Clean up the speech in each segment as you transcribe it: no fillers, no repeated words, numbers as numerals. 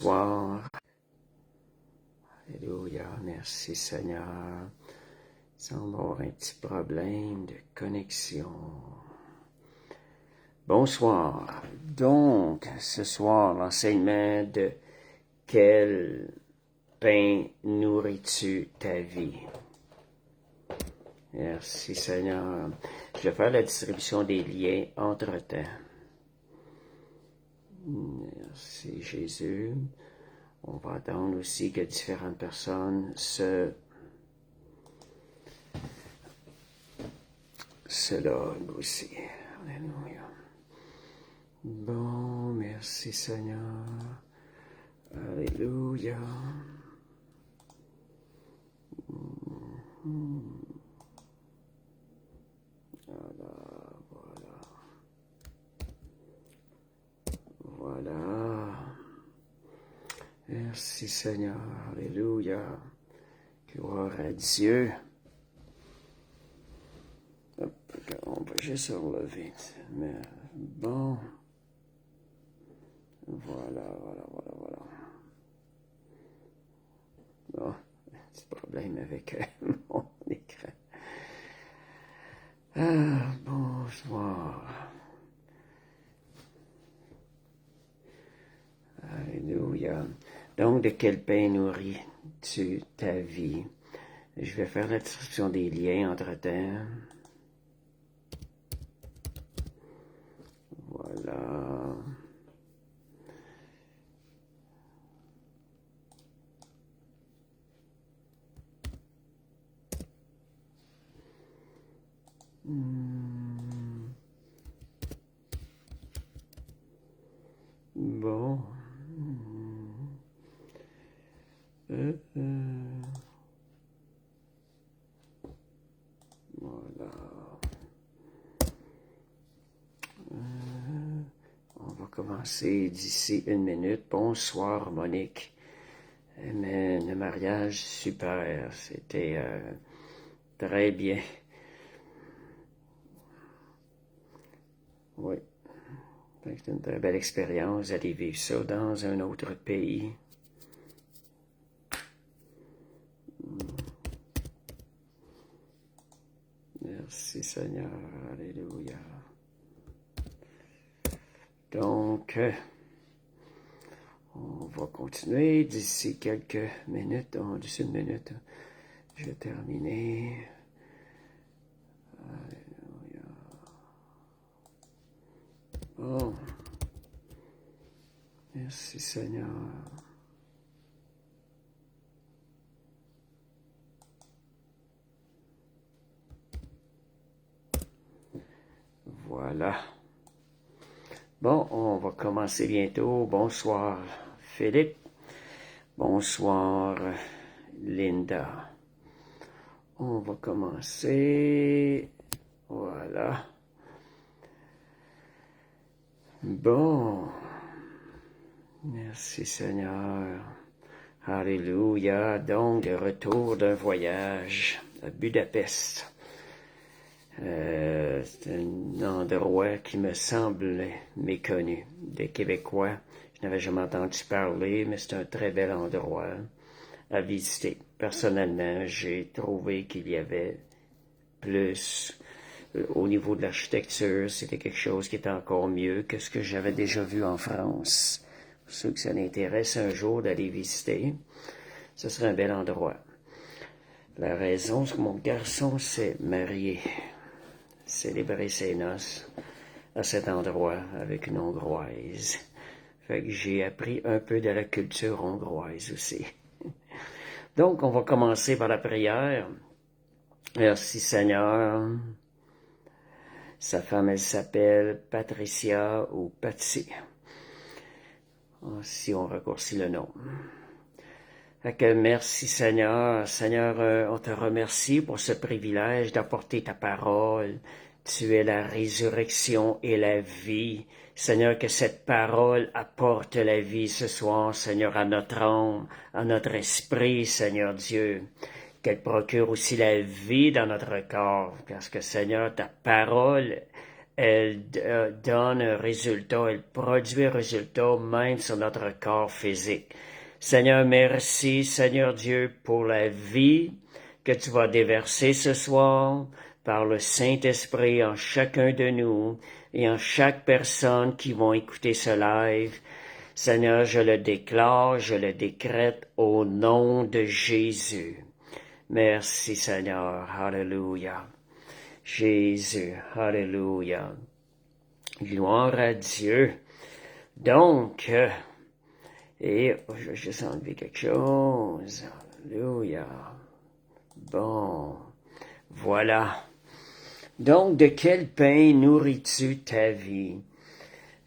Bonsoir. Alléluia. Merci Seigneur. Il semble avoir un petit problème de connexion. Bonsoir. Donc, ce soir, l'enseignement de quel pain nourris-tu ta vie? Merci Seigneur. Je vais faire la distribution des liens entre-temps. Merci Jésus. On va attendre aussi que différentes personnes se loguent aussi. Alléluia. Bon, merci Seigneur. Alléluia. Voilà. Merci Seigneur. Alléluia. Gloire à Dieu. Hop, on va juste relever. Mais bon. Voilà. Bon, petit problème avec mon écran. Bonsoir. Alléluia. Donc, de quel pain nourris-tu ta vie? Je vais faire la description des liens entre-temps. Voilà. Bon. Voilà. On va commencer d'ici 1 minute. Bonsoir, Monique. Le mariage, super. C'était très bien. Oui. C'est une très belle expérience d'aller vivre ça dans un autre pays. Merci Seigneur. Alléluia. Donc, on va continuer d'ici quelques minutes. D'ici 1 minute, je vais terminer. Alléluia. Oh. Merci Seigneur. Voilà. Bon, on va commencer bientôt. Bonsoir Philippe. Bonsoir Linda. On va commencer. Voilà. Bon. Merci Seigneur. Alléluia. Donc, de retour d'un voyage à Budapest. C'est un endroit qui me semble méconnu des Québécois. Je n'avais jamais entendu parler, mais c'est un très bel endroit à visiter. Personnellement, j'ai trouvé qu'il y avait plus au niveau de l'architecture. C'était quelque chose qui était encore mieux que ce que j'avais déjà vu en France. Pour ceux que ça l'intéresse un jour d'aller visiter, ce serait un bel endroit. La raison, c'est que mon garçon s'est marié, célébrer ses noces à cet endroit avec une Hongroise. Fait que j'ai appris un peu de la culture hongroise aussi. Donc, on va commencer par la prière. Merci Seigneur. Sa femme, elle s'appelle Patricia ou Patsy. Si on raccourcit le nom. Fait que merci Seigneur. Seigneur, on te remercie pour ce privilège d'apporter ta parole. Tu es la résurrection et la vie. Seigneur, que cette parole apporte la vie ce soir, Seigneur, à notre âme, à notre esprit, Seigneur Dieu. Qu'elle procure aussi la vie dans notre corps, parce que, Seigneur, ta parole elle donne un résultat, elle produit un résultat même sur notre corps physique. Seigneur, merci, Seigneur Dieu, pour la vie que tu vas déverser ce soir par le Saint-Esprit en chacun de nous et en chaque personne qui vont écouter ce live. Seigneur, je le déclare, je le décrète au nom de Jésus. Merci, Seigneur. Alléluia. Jésus. Alléluia. Gloire à Dieu. Donc, et je vais juste enlever quelque chose. Alléluia. Bon, voilà. Donc, de quel pain nourris-tu ta vie?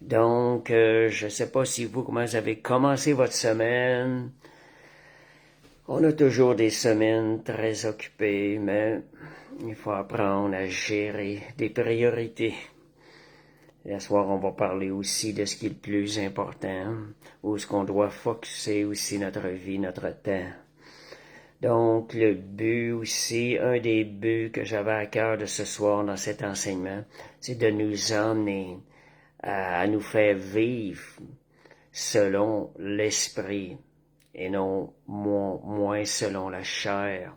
Donc, je ne sais pas si comment vous avez commencé votre semaine. On a toujours des semaines très occupées, mais il faut apprendre à gérer des priorités. Et ce soir, on va parler aussi de ce qui est le plus important, où ce qu'on doit focusser aussi notre vie, notre temps. Donc, le but aussi, un des buts que j'avais à cœur de ce soir dans cet enseignement, c'est de nous emmener à nous faire vivre selon l'esprit et non moins selon la chair.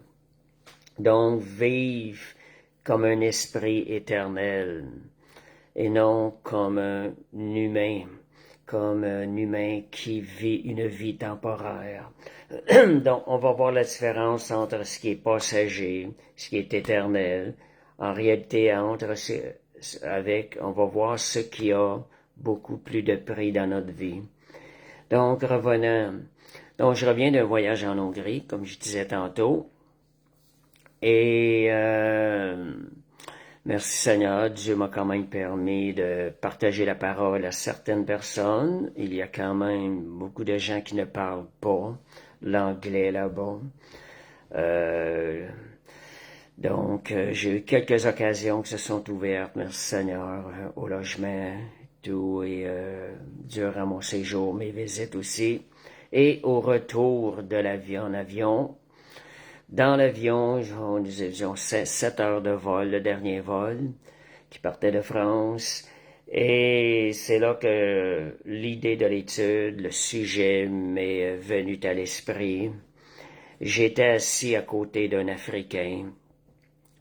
Donc, vivre comme un esprit éternel et non comme un humain qui vit une vie temporaire. Donc, on va voir la différence entre ce qui est passager, ce qui est éternel. En réalité, on va voir ce qui a beaucoup plus de prix dans notre vie. Donc, revenons. Donc, je reviens d'un voyage en Hongrie, comme je disais tantôt. Et merci Seigneur, Dieu m'a quand même permis de partager la parole à certaines personnes. Il y a quand même beaucoup de gens qui ne parlent pas l'anglais là-bas. Donc, j'ai eu quelques occasions qui se sont ouvertes, merci Seigneur, au logement, tout, et durant mon séjour, mes visites aussi. Et au retour de l'avion en avion, dans l'avion, nous avions 7 heures de vol, le dernier vol, qui partait de France. Et c'est là que l'idée de l'étude, le sujet m'est venu à l'esprit. J'étais assis à côté d'un Africain.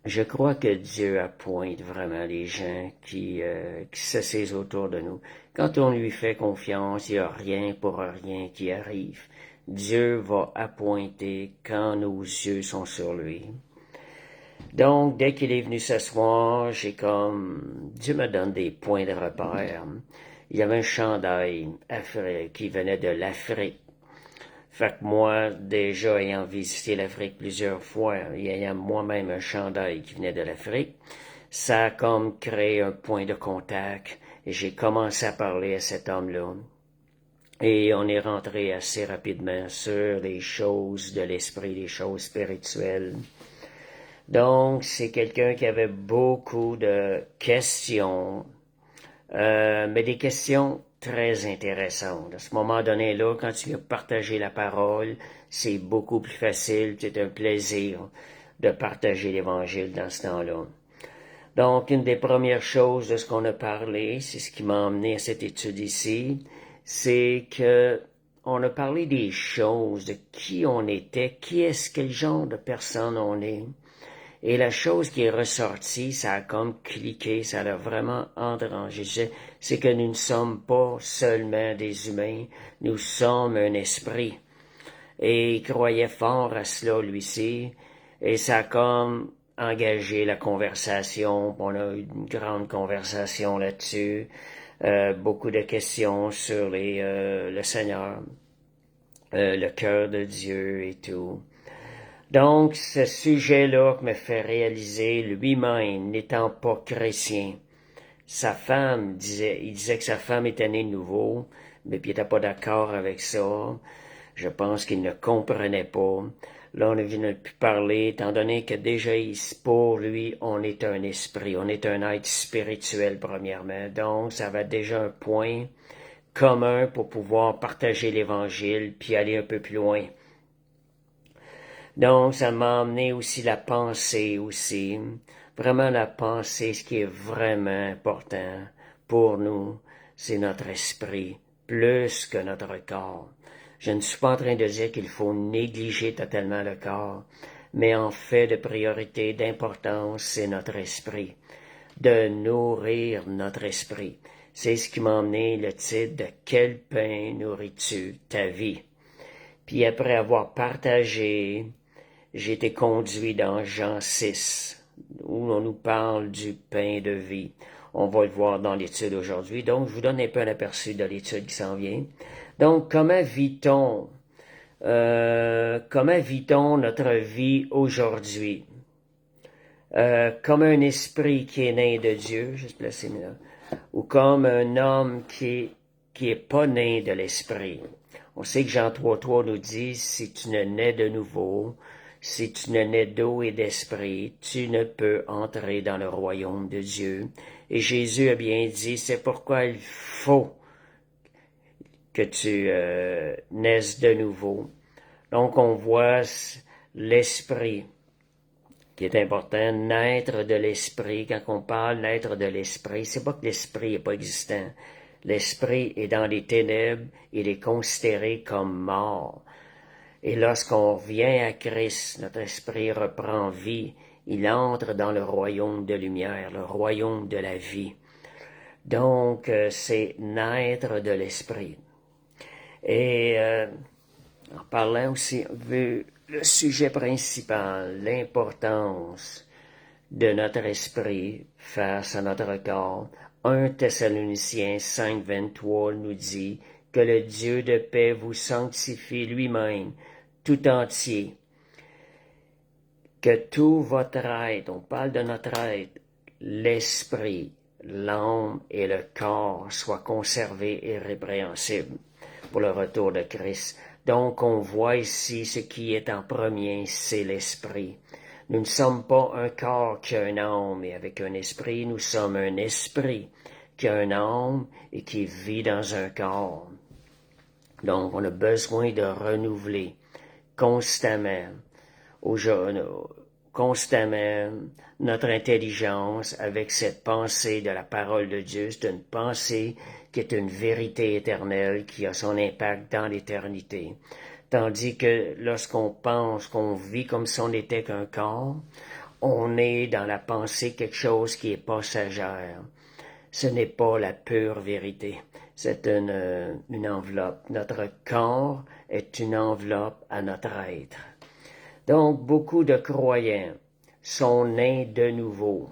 Je crois que Dieu appointe vraiment les gens qui s'assisent autour de nous. Quand on lui fait confiance, il n'y a rien pour rien qui arrive. Dieu va appointer quand nos yeux sont sur lui. Donc, dès qu'il est venu ce soir, Dieu me donne des points de repère. Il y avait un chandail qui venait de l'Afrique. Fait que moi, déjà ayant visité l'Afrique plusieurs fois, et ayant moi-même un chandail qui venait de l'Afrique, ça a comme créé un point de contact, et j'ai commencé à parler à cet homme-là. Et on est rentré assez rapidement sur les choses de l'esprit, les choses spirituelles. Donc, c'est quelqu'un qui avait beaucoup de questions, mais des questions très intéressantes. À ce moment donné-là, quand tu viens partager la parole, c'est beaucoup plus facile, c'est un plaisir de partager l'Évangile dans ce temps-là. Donc, une des premières choses de ce qu'on a parlé, c'est ce qui m'a emmené à cette étude ici, c'est que on a parlé des choses, de qui on était, quel genre de personne on est. Et la chose qui est ressortie, ça a comme cliqué, ça a vraiment enrangé. C'est que nous ne sommes pas seulement des humains, nous sommes un esprit. Et il croyait fort à cela, lui-ci. Et ça a comme engagé la conversation. On a eu une grande conversation là-dessus. Beaucoup de questions sur le Seigneur, le cœur de Dieu et tout. Donc, ce sujet-là me fait réaliser, lui-même, n'étant pas chrétien, il disait que sa femme était née de nouveau, mais puis il n'était pas d'accord avec ça. Je pense qu'il ne comprenait pas. Là, on vient de plus parler, étant donné que déjà, pour lui, on est un esprit, on est un être spirituel, premièrement. Donc, ça va déjà un point commun pour pouvoir partager l'Évangile, puis aller un peu plus loin. Donc, ça m'a amené aussi la pensée aussi. Vraiment la pensée, ce qui est vraiment important pour nous, c'est notre esprit, plus que notre corps. Je ne suis pas en train de dire qu'il faut négliger totalement le corps, mais en fait de priorité, d'importance, c'est notre esprit, de nourrir notre esprit. C'est ce qui m'a emmené le titre de « Quel pain nourris-tu ta vie ?» Puis après avoir partagé, j'ai été conduit dans Jean 6, où on nous parle du pain de vie. On va le voir dans l'étude aujourd'hui. Donc, je vous donne un peu un aperçu de l'étude qui s'en vient. Donc, comment vit-on notre vie aujourd'hui? Comme un esprit qui est né de Dieu, juste placer là, ou comme un homme qui est pas né de l'esprit. On sait que Jean 3.3 nous dit, si tu ne nais de nouveau, si tu ne nais d'eau et d'esprit, tu ne peux entrer dans le royaume de Dieu. Et Jésus a bien dit, c'est pourquoi il faut que tu naisses de nouveau. Donc on voit l'esprit qui est important, naître de l'esprit. Quand on parle naître de l'esprit, c'est pas que l'esprit n'est pas existant. L'esprit est dans les ténèbres, il est considéré comme mort. Et lorsqu'on vient à Christ, notre esprit reprend vie, il entre dans le royaume de lumière, le royaume de la vie. Donc, c'est naître de l'esprit. Et en parlant aussi, vu le sujet principal, l'importance de notre esprit face à notre corps, 1 Thessaloniciens 5.23 nous dit que le Dieu de paix vous sanctifie lui-même tout entier, que tout votre être, on parle de notre être, l'esprit, l'âme et le corps soient conservés irrépréhensibles pour le retour de Christ. Donc on voit ici ce qui est en premier, c'est l'esprit. Nous ne sommes pas un corps qui a un âme et avec un esprit, nous sommes un esprit qui a un âme et qui vit dans un corps. Donc on a besoin de renouveler constamment notre intelligence avec cette pensée de la parole de Dieu. C'est une pensée qui est une vérité éternelle qui a son impact dans l'éternité. Tandis que lorsqu'on pense qu'on vit comme si on n'était qu'un corps, on est dans la pensée quelque chose qui est passagère. Ce n'est pas la pure vérité. C'est une enveloppe. Notre corps est une enveloppe à notre être. Donc, beaucoup de croyants sont nés de nouveau,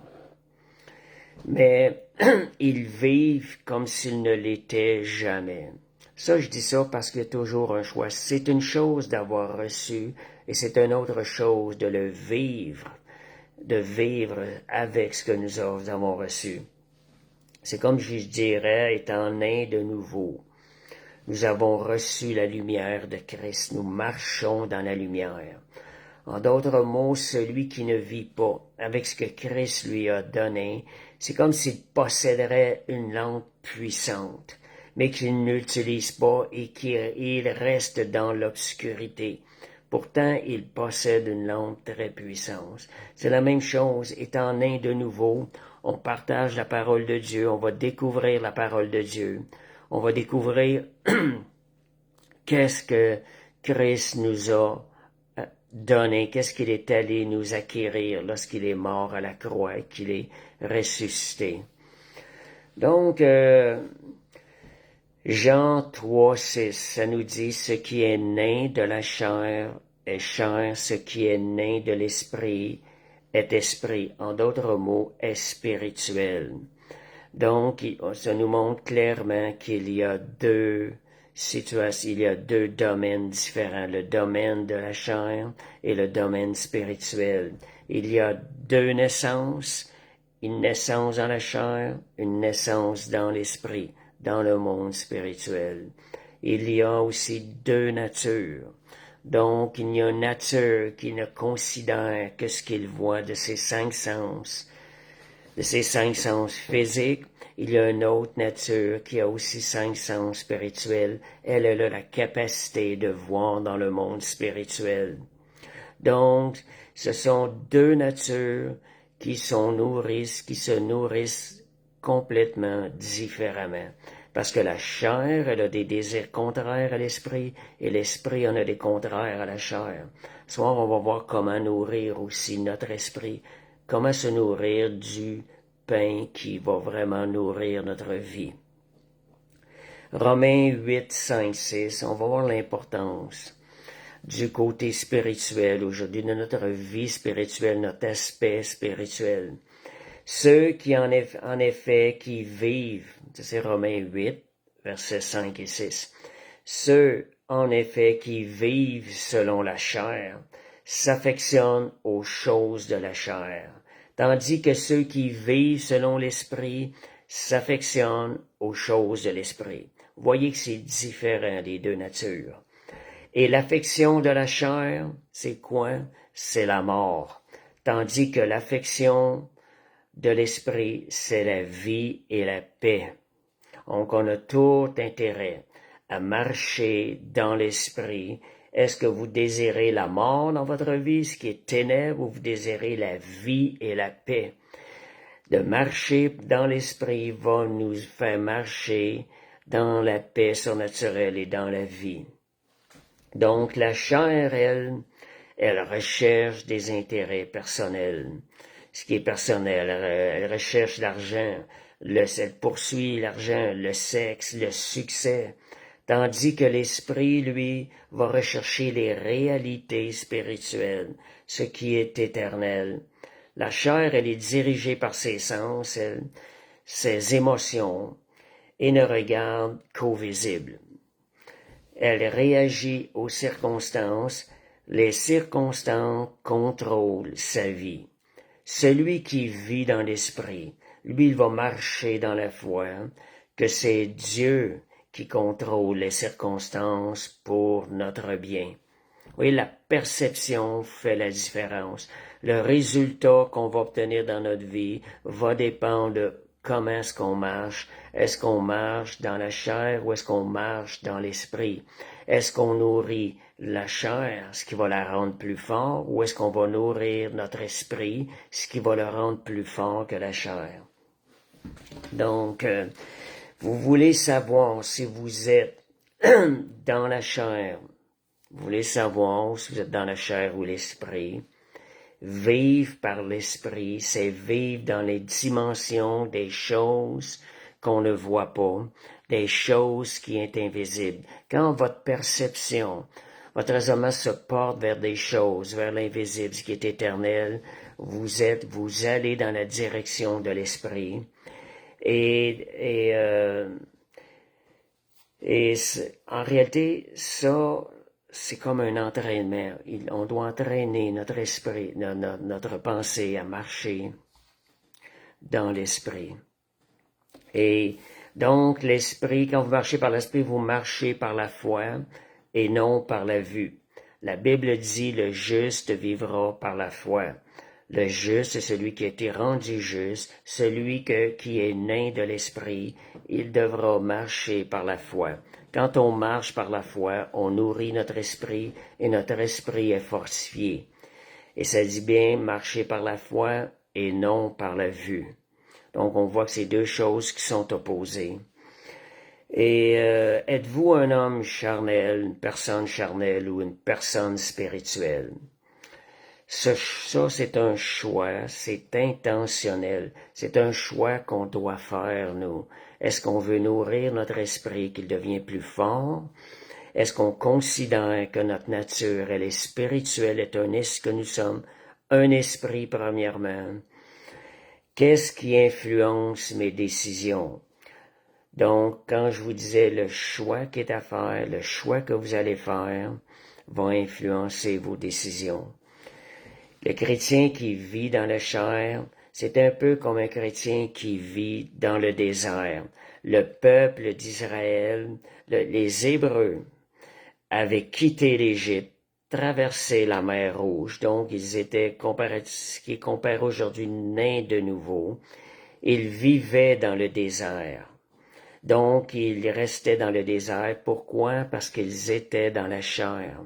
mais ils vivent comme s'ils ne l'étaient jamais. Ça, je dis ça parce qu'il y a toujours un choix. C'est une chose d'avoir reçu et c'est une autre chose de le vivre, de vivre avec ce que nous avons reçu. C'est comme je dirais, étant né de nouveau. Nous avons reçu la lumière de Christ. Nous marchons dans la lumière. En d'autres mots, celui qui ne vit pas avec ce que Christ lui a donné, c'est comme s'il posséderait une lampe puissante, mais qu'il n'utilise pas et qu'il reste dans l'obscurité. Pourtant, il possède une lampe très puissante. C'est la même chose, étant né de nouveau, on partage la parole de Dieu, on va découvrir la parole de Dieu, on va découvrir qu'est-ce que Christ nous a donné, qu'est-ce qu'il est allé nous acquérir lorsqu'il est mort à la croix et qu'il est ressuscité. Donc, Jean 3.6, ça nous dit, ce qui est né de la chair est chair, ce qui est né de l'esprit est esprit. En d'autres mots, est spirituel. Donc, ça nous montre clairement qu'il y a deux situations, il y a deux domaines différents, le domaine de la chair et le domaine spirituel. Il y a deux naissances, une naissance dans la chair, une naissance dans l'esprit, dans le monde spirituel. Il y a aussi deux natures. Donc, il y a une nature qui ne considère que ce qu'il voit de ses cinq sens physiques. Il y a une autre nature qui a aussi cinq sens spirituels. Elle a la capacité de voir dans le monde spirituel. Donc, ce sont deux natures qui se nourrissent complètement différemment. Parce que la chair, elle a des désirs contraires à l'esprit, et l'esprit en a des contraires à la chair. Ce soir, on va voir comment nourrir aussi notre esprit, comment se nourrir du pain qui va vraiment nourrir notre vie. Romains 8, 5, 6, on va voir l'importance du côté spirituel aujourd'hui, de notre vie spirituelle, notre aspect spirituel. Ceux qui en effet qui vivent, c'est Romains 8, versets 5 et 6, ceux en effet qui vivent selon la chair s'affectionnent aux choses de la chair, tandis que ceux qui vivent selon l'esprit s'affectionnent aux choses de l'esprit. Vous voyez que c'est différent des deux natures. Et l'affection de la chair, c'est quoi? C'est la mort. Tandis que l'affection de l'esprit, c'est la vie et la paix. Donc, on a tout intérêt à marcher dans l'esprit. Est-ce que vous désirez la mort dans votre vie, ce qui est ténèbres, ou vous désirez la vie et la paix? De marcher dans l'esprit va nous faire marcher dans la paix surnaturelle et dans la vie. Donc, la chair, elle recherche des intérêts personnels. Ce qui est personnel, elle recherche l'argent, elle poursuit l'argent, le sexe, le succès, tandis que l'esprit, lui, va rechercher les réalités spirituelles, ce qui est éternel. La chair, elle est dirigée par ses sens, ses émotions, et ne regarde qu'au visible. Elle réagit aux circonstances, les circonstances contrôlent sa vie. Celui qui vit dans l'esprit, lui, il va marcher dans la foi, que c'est Dieu qui contrôle les circonstances pour notre bien. Oui, la perception fait la différence. Le résultat qu'on va obtenir dans notre vie va dépendre de comment est-ce qu'on marche. Est-ce qu'on marche dans la chair ou est-ce qu'on marche dans l'esprit? Est-ce qu'on nourrit la chair, ce qui va la rendre plus forte, ou est-ce qu'on va nourrir notre esprit, ce qui va le rendre plus fort que la chair? Donc, vous voulez savoir si vous êtes dans la chair. Vous voulez savoir si vous êtes dans la chair ou l'esprit. Vivre par l'esprit, c'est vivre dans les dimensions des choses qu'on ne voit pas, des choses qui sont invisibles. Quand votre perception, votre raisonnement se porte vers des choses, vers l'invisible, ce qui est éternel, vous allez dans la direction de l'esprit. Et en réalité, ça, c'est comme un entraînement. On doit entraîner notre esprit, notre pensée à marcher dans l'esprit. Et donc, l'esprit, quand vous marchez par l'esprit, vous marchez par la foi et non par la vue. La Bible dit, le juste vivra par la foi. Le juste, c'est celui qui a été rendu juste, celui qui est né de l'esprit, il devra marcher par la foi. Quand on marche par la foi, on nourrit notre esprit et notre esprit est fortifié. Et ça dit bien marcher par la foi et non par la vue. Donc on voit que c'est deux choses qui sont opposées. Et êtes-vous un homme charnel, une personne charnelle ou une personne spirituelle? Ça, c'est un choix, c'est intentionnel. C'est un choix qu'on doit faire, nous. Est-ce qu'on veut nourrir notre esprit, qu'il devient plus fort? Est-ce qu'on considère que notre nature, elle est spirituelle, que nous sommes un esprit premièrement? Qu'est-ce qui influence mes décisions? Donc, quand je vous disais le choix qui est à faire, le choix que vous allez faire va influencer vos décisions. Le chrétien qui vit dans la chair, c'est un peu comme un chrétien qui vit dans le désert. Le peuple d'Israël, les Hébreux, avaient quitté l'Égypte, traversé la mer Rouge, donc ils étaient, ce qui compare aujourd'hui, nés de nouveau. Ils vivaient dans le désert. Donc, ils restaient dans le désert. Pourquoi? Parce qu'ils étaient dans la chair.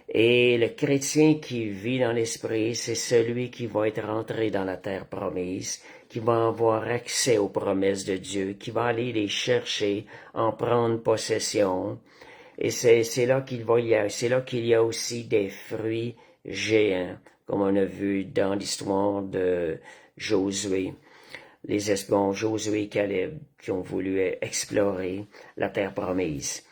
Et le chrétien qui vit dans l'esprit, c'est celui qui va être rentré dans la terre promise, qui va avoir accès aux promesses de Dieu, qui va aller les chercher, en prendre possession. Et c'est là c'est là qu'il y a aussi des fruits géants, comme on a vu dans l'histoire de Josué. Les espions Josué et Caleb qui ont voulu explorer la terre promise.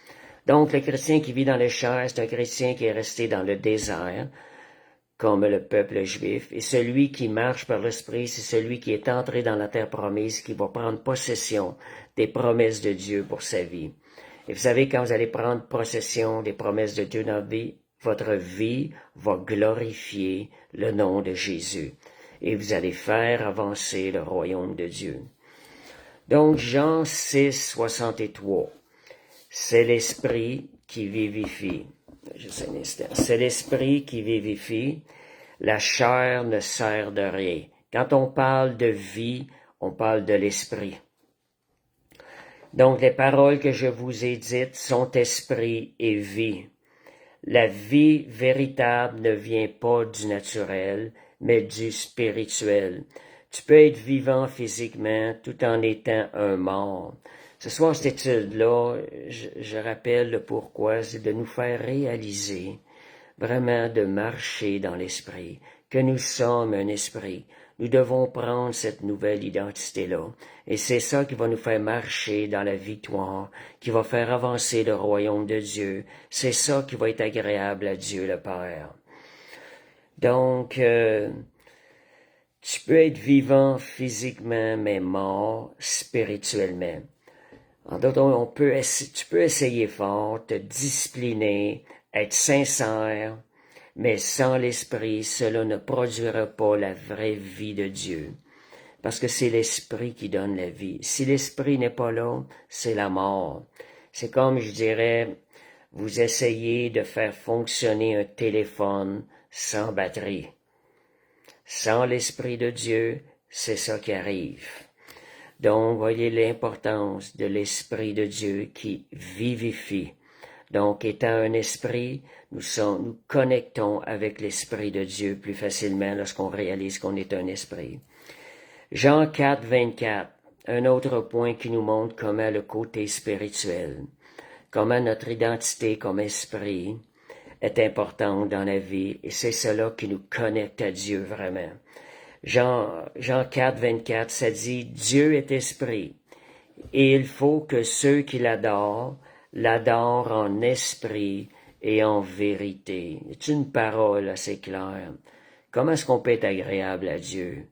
Donc, le chrétien qui vit dans le chair, c'est un chrétien qui est resté dans le désert, comme le peuple juif. Et celui qui marche par l'esprit, c'est celui qui est entré dans la terre promise, qui va prendre possession des promesses de Dieu pour sa vie. Et vous savez, quand vous allez prendre possession des promesses de Dieu dans votre vie va glorifier le nom de Jésus. Et vous allez faire avancer le royaume de Dieu. Donc, Jean 6, 63. C'est l'esprit qui vivifie. Juste un instant. C'est l'esprit qui vivifie. La chair ne sert de rien. Quand on parle de vie, on parle de l'esprit. Donc, les paroles que je vous ai dites sont esprit et vie. La vie véritable ne vient pas du naturel, mais du spirituel. Tu peux être vivant physiquement tout en étant un mort. Ce soir, cette étude-là, je rappelle le pourquoi, c'est de nous faire réaliser, vraiment de marcher dans l'esprit, que nous sommes un esprit. Nous devons prendre cette nouvelle identité-là. Et c'est ça qui va nous faire marcher dans la victoire, qui va faire avancer le royaume de Dieu. C'est ça qui va être agréable à Dieu le Père. Donc, tu peux être vivant physiquement, mais mort spirituellement. En d'autres mots, tu peux essayer fort, te discipliner, être sincère, mais sans l'esprit, cela ne produira pas la vraie vie de Dieu. Parce que c'est l'esprit qui donne la vie. Si l'esprit n'est pas là, c'est la mort. C'est comme, je dirais, vous essayez de faire fonctionner un téléphone sans batterie. Sans l'esprit de Dieu, c'est ça qui arrive. Donc, voyez l'importance de l'Esprit de Dieu qui vivifie. Donc, étant un esprit, nous connectons avec l'Esprit de Dieu plus facilement lorsqu'on réalise qu'on est un esprit. Jean 4, 24, un autre point qui nous montre comment le côté spirituel, comment notre identité comme esprit est importante dans la vie, et c'est cela qui nous connecte à Dieu vraiment. Jean 4, 24, ça dit « Dieu est esprit, et il faut que ceux qui l'adorent en esprit et en vérité. » C'est une parole assez claire. Comment est-ce qu'on peut être agréable à Dieu?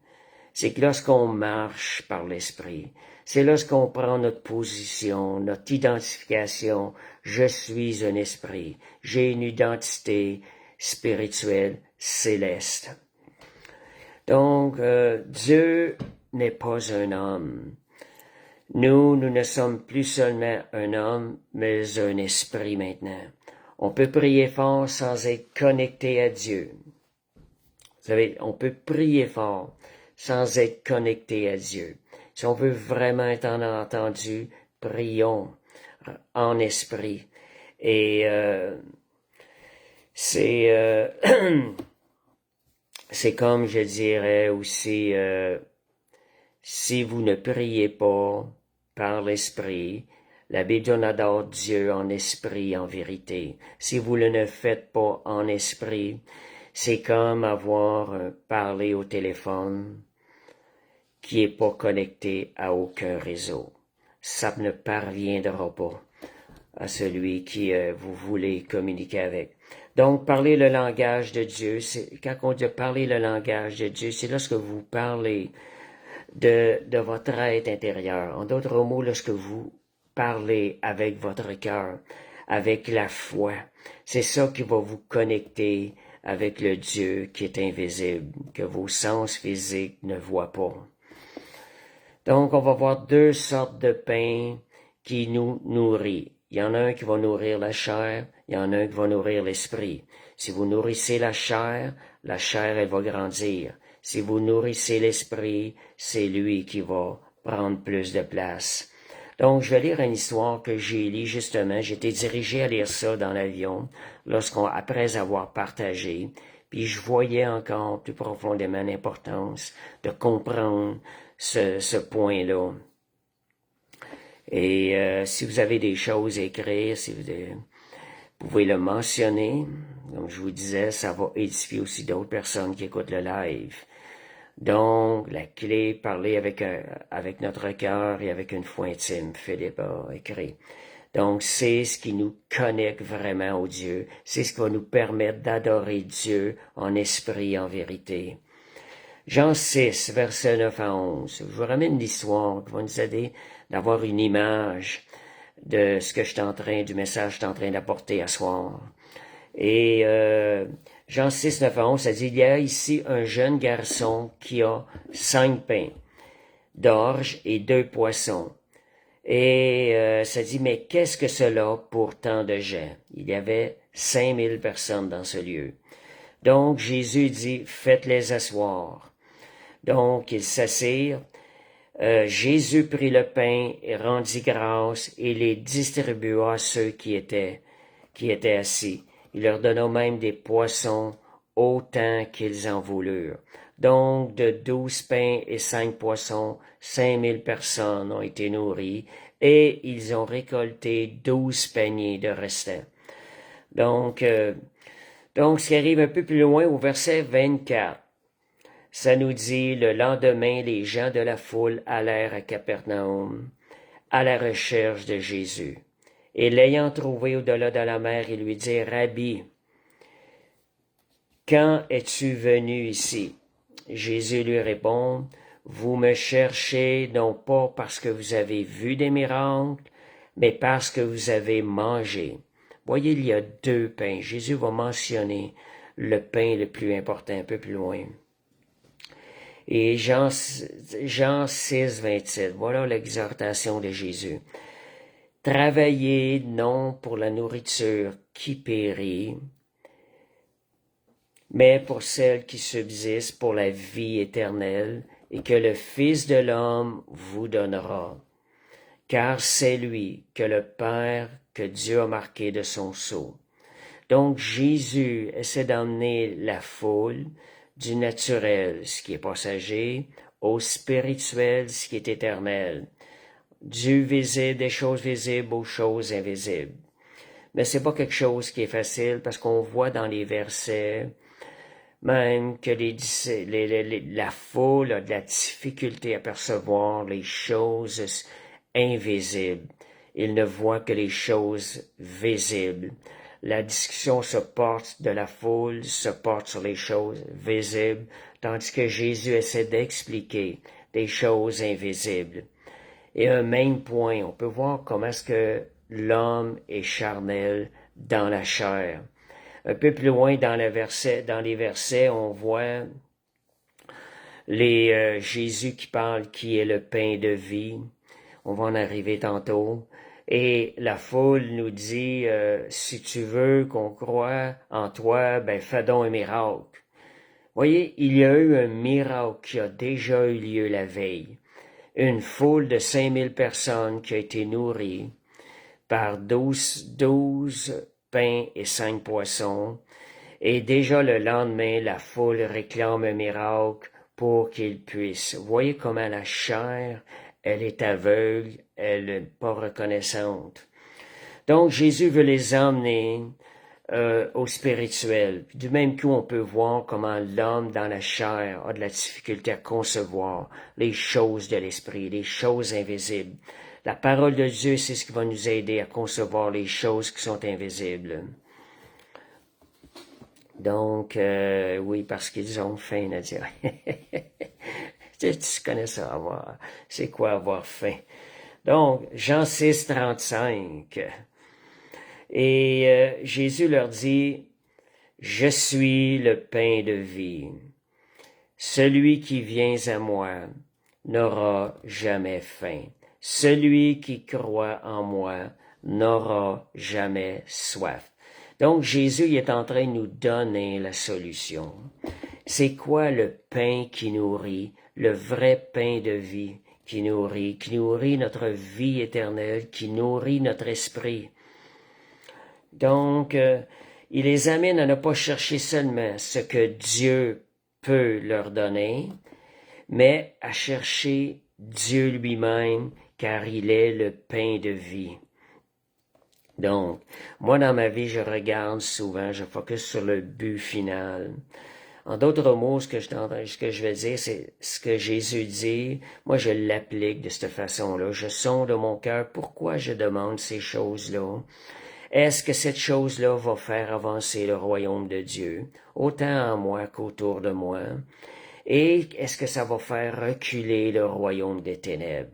C'est que lorsqu'on marche par l'esprit, c'est lorsqu'on prend notre position, notre identification. Je suis un esprit, j'ai une identité spirituelle céleste. Donc, Dieu n'est pas un homme. Nous ne sommes plus seulement un homme, mais un esprit maintenant. On peut prier fort sans être connecté à Dieu. Vous savez, on peut prier fort sans être connecté à Dieu. Si on veut vraiment être entendu, prions en esprit. Et c'est comme je dirais aussi, si vous ne priez pas par l'esprit, la Bible dit on adore Dieu en esprit, en vérité. Si vous ne faites pas en esprit, c'est comme avoir parlé au téléphone qui est pas connecté à aucun réseau. Ça ne parviendra pas à celui qui vous voulez communiquer avec. Donc, parler le langage de Dieu, quand on dit parler le langage de Dieu, c'est lorsque vous parlez de votre être intérieur. En d'autres mots, lorsque vous parlez avec votre cœur, avec la foi, c'est ça qui va vous connecter avec le Dieu qui est invisible, que vos sens physiques ne voient pas. Donc, on va voir deux sortes de pain qui nous nourrit. Il y en a un qui va nourrir la chair, il y en a un qui va nourrir l'esprit. Si vous nourrissez la chair, elle va grandir. Si vous nourrissez l'esprit, c'est lui qui va prendre plus de place. Donc, je vais lire une histoire que j'ai lue justement. J'étais dirigé à lire ça dans l'avion après avoir partagé. Puis je voyais encore plus profondément l'importance de comprendre ce point-là. Et si vous avez des choses à écrire, si vous pouvez le mentionner. Comme je vous disais, ça va édifier aussi d'autres personnes qui écoutent le live. Donc, la clé, parler avec notre cœur et avec une foi intime, Philippe a écrit. Donc, c'est ce qui nous connecte vraiment au Dieu. C'est ce qui va nous permettre d'adorer Dieu en esprit et en vérité. Jean 6, versets 9 à 11. Je vous ramène l'histoire qui va nous aider d'avoir une image de ce que du message que je suis en train d'apporter à soir. Et Jean 6, 9 à 11, ça dit, il y a ici un jeune garçon qui a 5 pains d'orge et 2 poissons. Et ça dit, mais qu'est-ce que cela pour tant de gens? Il y avait 5000 personnes dans ce lieu. Donc Jésus dit, faites-les asseoir. Donc ils s'assirent. Jésus prit le pain et rendit grâce et les distribua à ceux qui étaient assis. Il leur donna même des poissons autant qu'ils en voulurent. Donc, de 12 pains et 5 poissons, 5000 personnes ont été nourries et ils ont récolté 12 paniers de restants. Donc, ce qui arrive un peu plus loin au verset 24, ça nous dit, le lendemain, les gens de la foule allèrent à Capernaum à la recherche de Jésus. Et l'ayant trouvé au-delà de la mer, ils lui dirent, Rabbi, quand es-tu venu ici? Jésus lui répond, vous me cherchez non pas parce que vous avez vu des miracles, mais parce que vous avez mangé. Voyez, il y a 2 pains. Jésus va mentionner le pain le plus important un peu plus loin. Et Jean 6, 27, voilà l'exhortation de Jésus. Travaillez non pour la nourriture qui périt, mais pour celle qui subsiste pour la vie éternelle et que le Fils de l'homme vous donnera. Car c'est lui que le Père, que Dieu a marqué de son sceau. Donc Jésus essaie d'emmener la foule du naturel, ce qui est passager, au spirituel, ce qui est éternel, du visible, des choses visibles aux choses invisibles. Mais c'est pas quelque chose qui est facile parce qu'on voit dans les versets même que la foule a de la difficulté à percevoir les choses invisibles. Ils ne voient que les choses visibles. La discussion de la foule se porte sur les choses visibles, tandis que Jésus essaie d'expliquer des choses invisibles. Et un même point, on peut voir comment est-ce que l'homme est charnel dans la chair. Un peu plus loin dans les versets, on voit Jésus qui parle qui est le pain de vie. On va en arriver tantôt. Et la foule nous dit, si tu veux qu'on croie en toi, ben fais donc un miracle. Voyez, il y a eu un miracle qui a déjà eu lieu la veille. Une foule de 5000 personnes qui a été nourrie par 12 pains et 5 poissons. Et déjà le lendemain, la foule réclame un miracle pour qu'il puisse. Voyez comment la chair, elle est aveugle, elle n'est pas reconnaissante. Donc Jésus veut les emmener au spirituel. Du même coup, on peut voir comment l'homme dans la chair a de la difficulté à concevoir les choses de l'esprit, les choses invisibles. La parole de Dieu, c'est ce qui va nous aider à concevoir les choses qui sont invisibles. Donc, oui, parce qu'ils ont faim, Nadia. Tu connais ça, c'est quoi avoir faim? Donc, Jean 6, 35. Et Jésus leur dit, « Je suis le pain de vie. Celui qui vient à moi n'aura jamais faim. Celui qui croit en moi n'aura jamais soif. » Donc, Jésus est en train de nous donner la solution. C'est quoi le pain qui nourrit, le vrai pain de vie qui nourrit notre vie éternelle, qui nourrit notre esprit. Donc, il les amène à ne pas chercher seulement ce que Dieu peut leur donner, mais à chercher Dieu lui-même, car il est le pain de vie. Donc, moi dans ma vie, je regarde souvent, je focus sur le but final. En d'autres mots, ce que je vais dire, c'est ce que Jésus dit. Moi, je l'applique de cette façon-là. Je sonde mon cœur. Pourquoi je demande ces choses-là? Est-ce que cette chose-là va faire avancer le royaume de Dieu, autant en moi qu'autour de moi? Et est-ce que ça va faire reculer le royaume des ténèbres?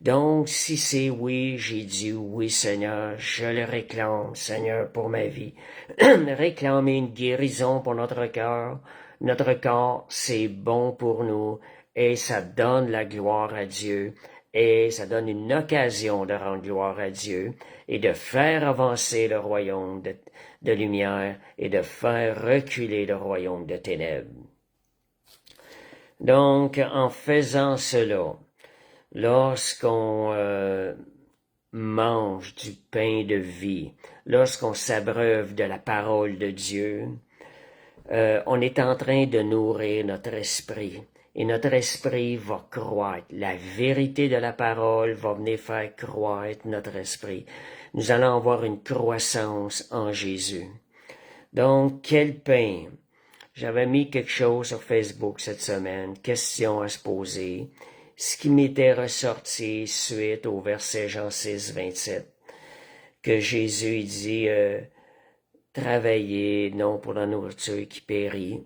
Donc, si c'est oui, j'ai dit oui, Seigneur, je le réclame, Seigneur, pour ma vie. Réclamer une guérison pour notre cœur. Notre corps, c'est bon pour nous et ça donne la gloire à Dieu et ça donne une occasion de rendre gloire à Dieu et de faire avancer le royaume de lumière et de faire reculer le royaume de ténèbres. Donc, en faisant cela, lorsqu'on mange du pain de vie, lorsqu'on s'abreuve de la parole de Dieu, on est en train de nourrir notre esprit. Et notre esprit va croître. La vérité de la parole va venir faire croître notre esprit. Nous allons avoir une croissance en Jésus. Donc, quel pain? J'avais mis quelque chose sur Facebook cette semaine, question à se poser. Ce qui m'était ressorti suite au verset Jean 6, 27, que Jésus dit travaillez non pour la nourriture qui périt,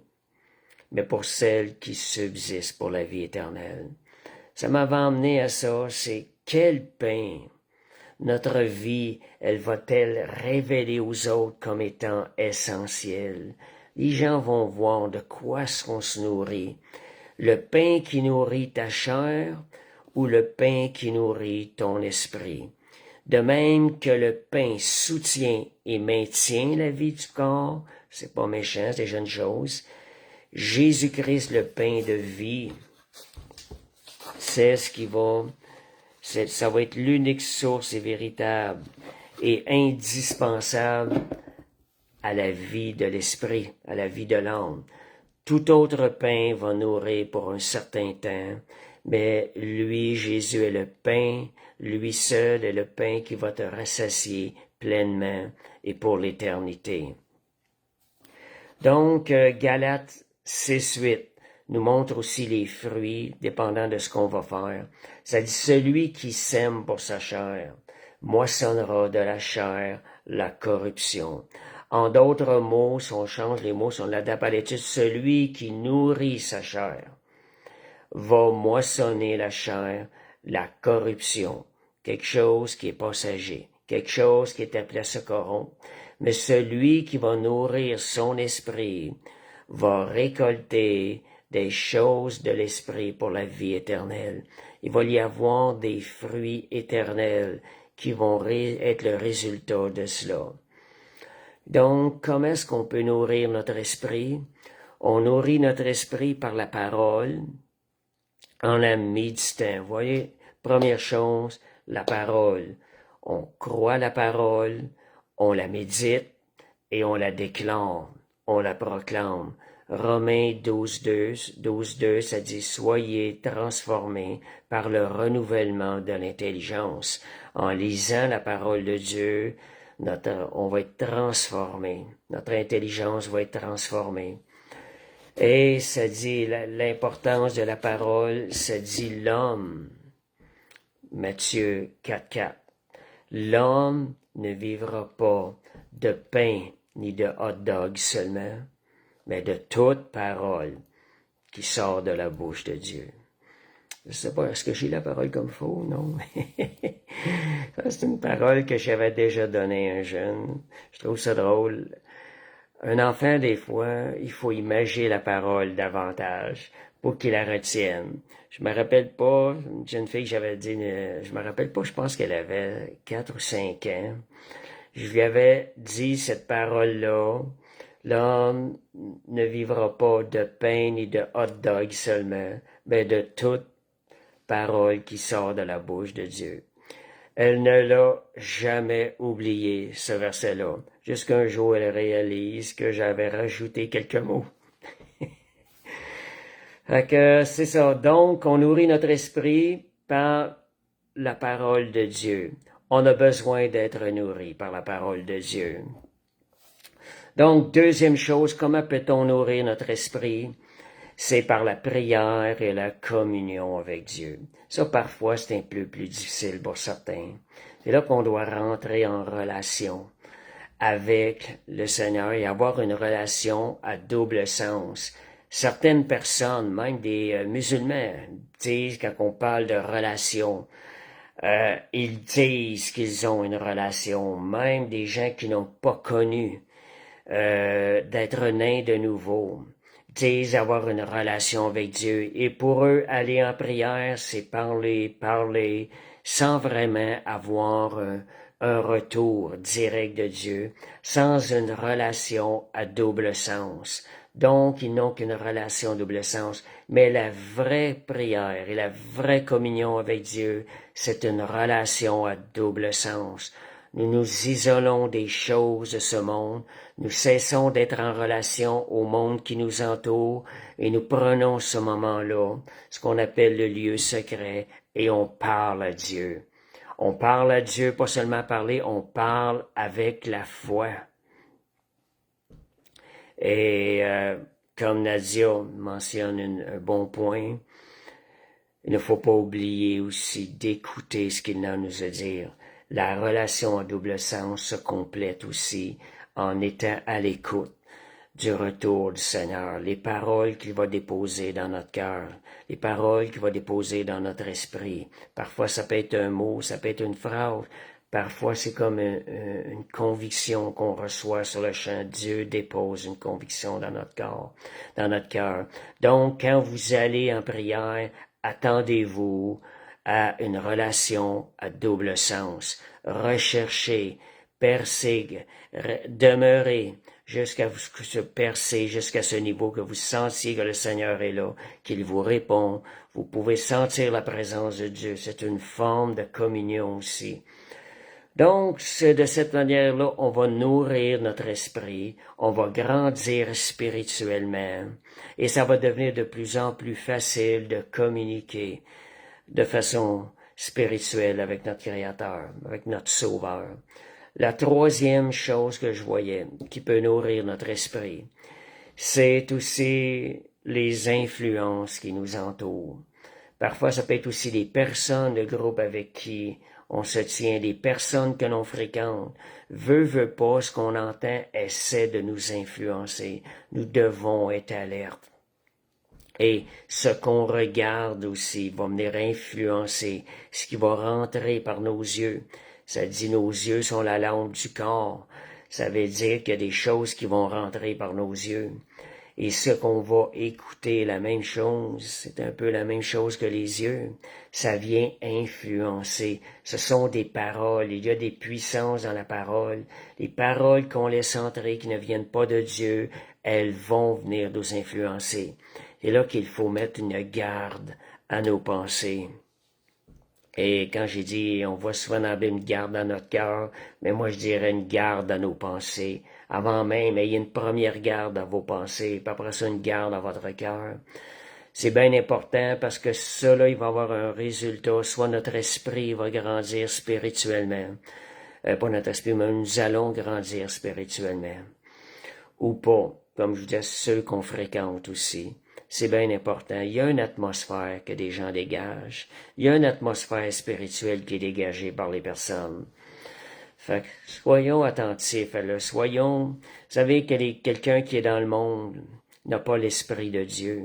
mais pour celle qui subsiste pour la vie éternelle. Ça m'avait emmené à ça, c'est quel pain notre vie, elle va-t-elle révéler aux autres comme étant essentielle? Les gens vont voir de quoi on se nourrit. Le pain qui nourrit ta chair ou le pain qui nourrit ton esprit. De même que le pain soutient et maintient la vie du corps, c'est pas méchant, c'est déjà une chose. Jésus-Christ, le pain de vie, c'est ce qui va, ça va être l'unique source et véritable et indispensable à la vie de l'esprit, à la vie de l'âme. Tout autre pain va nourrir pour un certain temps, mais lui, Jésus, est le pain, lui seul est le pain qui va te rassasier pleinement et pour l'éternité. Donc, Galates 6:8 nous montre aussi les fruits, dépendant de ce qu'on va faire. Ça dit, celui qui sème pour sa chair, moissonnera de la chair la corruption. En d'autres mots, si on change les mots, si on l'adapte à l'étude, celui qui nourrit sa chair va moissonner la chair, la corruption, quelque chose qui est passager, quelque chose qui est appelé à se corrompre. Mais celui qui va nourrir son esprit va récolter des choses de l'esprit pour la vie éternelle. Il va y avoir des fruits éternels qui vont être le résultat de cela. Donc, comment est-ce qu'on peut nourrir notre esprit? On nourrit notre esprit par la parole, en la méditant. Vous voyez, première chose, la parole. On croit la parole, on la médite et on la déclare, on la proclame. Romains 12:2, ça dit « Soyez transformés par le renouvellement de l'intelligence. » En lisant la parole de Dieu, on va être transformé. Notre intelligence va être transformée. Et ça dit l'importance de la parole, ça dit l'homme. Matthieu 4:4. L'homme ne vivra pas de pain ni de hot dog seulement, mais de toute parole qui sort de la bouche de Dieu. Je ne sais pas, est-ce que j'ai la parole comme faux? Non. C'est une parole que j'avais déjà donnée à un jeune. Je trouve ça drôle. Un enfant, des fois, il faut imager la parole davantage pour qu'il la retienne. Je me rappelle pas, une jeune fille que j'avais dit, je me rappelle pas, je pense qu'elle avait 4 ou 5 ans. Je lui avais dit cette parole-là. L'homme ne vivra pas de pain ni de hot dog seulement, mais de toute parole qui sort de la bouche de Dieu. Elle ne l'a jamais oublié, ce verset-là, jusqu'un jour elle réalise que j'avais rajouté quelques mots. Fait que c'est ça. Donc, on nourrit notre esprit par la parole de Dieu. On a besoin d'être nourri par la parole de Dieu. Donc, deuxième chose, comment peut-on nourrir notre esprit? C'est par la prière et la communion avec Dieu. Ça, parfois, c'est un peu plus difficile pour certains. C'est là qu'on doit rentrer en relation avec le Seigneur et avoir une relation à double sens. Certaines personnes, même des musulmans, disent, quand on parle de relation, ils disent qu'ils ont une relation. Même des gens qui n'ont pas connu d'être nés de nouveau disent avoir une relation avec Dieu. Et pour eux, aller en prière, c'est parler, sans vraiment avoir un retour direct de Dieu, sans une relation à double sens. Donc, ils n'ont qu'une relation à double sens. Mais la vraie prière et la vraie communion avec Dieu, c'est une relation à double sens. Nous nous isolons des choses de ce monde, nous cessons d'être en relation au monde qui nous entoure et nous prenons ce moment-là, ce qu'on appelle le lieu secret, et on parle à Dieu. On parle à Dieu, pas seulement parler, on parle avec la foi. Et comme Nadia mentionne un bon point, il ne faut pas oublier aussi d'écouter ce qu'il a à nous dire. La relation à double sens se complète aussi en étant à l'écoute du retour du Seigneur, les paroles qu'il va déposer dans notre cœur, les paroles qu'il va déposer dans notre esprit. Parfois, ça peut être un mot, ça peut être une phrase. Parfois, c'est comme une conviction qu'on reçoit sur le champ. Dieu dépose une conviction dans notre corps, dans notre cœur. Donc, quand vous allez en prière, attendez-vous à une relation à double sens. Recherchez, percez, demeurez jusqu'à vous se percer, jusqu'à ce niveau que vous sentiez que le Seigneur est là, qu'il vous répond. Vous pouvez sentir la présence de Dieu. C'est une forme de communion aussi. Donc, c'est de cette manière-là, on va nourrir notre esprit, on va grandir spirituellement, et ça va devenir de plus en plus facile de communiquer de façon spirituelle avec notre Créateur, avec notre Sauveur. La troisième chose que je voyais qui peut nourrir notre esprit, c'est aussi les influences qui nous entourent. Parfois, ça peut être aussi des personnes, le groupe avec qui on se tient, des personnes que l'on fréquente. Veut pas, ce qu'on entend essaie de nous influencer. Nous devons être alertes. Et ce qu'on regarde aussi va venir influencer ce qui va rentrer par nos yeux. Ça dit nos yeux sont la lampe du corps. Ça veut dire qu'il y a des choses qui vont rentrer par nos yeux. Et ce qu'on va écouter, la même chose, c'est un peu la même chose que les yeux. Ça vient influencer. Ce sont des paroles. Il y a des puissances dans la parole. Les paroles qu'on laisse entrer, qui ne viennent pas de Dieu, elles vont venir nous influencer. C'est là qu'il faut mettre une garde à nos pensées. Et quand j'ai dit, on voit souvent dans la Bible une garde à notre cœur, mais moi je dirais une garde à nos pensées. Avant même, ayez une première garde à vos pensées, puis après ça une garde à votre cœur. C'est bien important parce que cela, il va avoir un résultat. Soit notre esprit va grandir spirituellement. Pas notre esprit, mais nous allons grandir spirituellement. Ou pas, comme je vous disais, ceux qu'on fréquente aussi. C'est bien important. Il y a une atmosphère que des gens dégagent. Il y a une atmosphère spirituelle qui est dégagée par les personnes. Fait que soyons attentifs à là. Soyons, vous savez, quelqu'un qui est dans le monde n'a pas l'esprit de Dieu.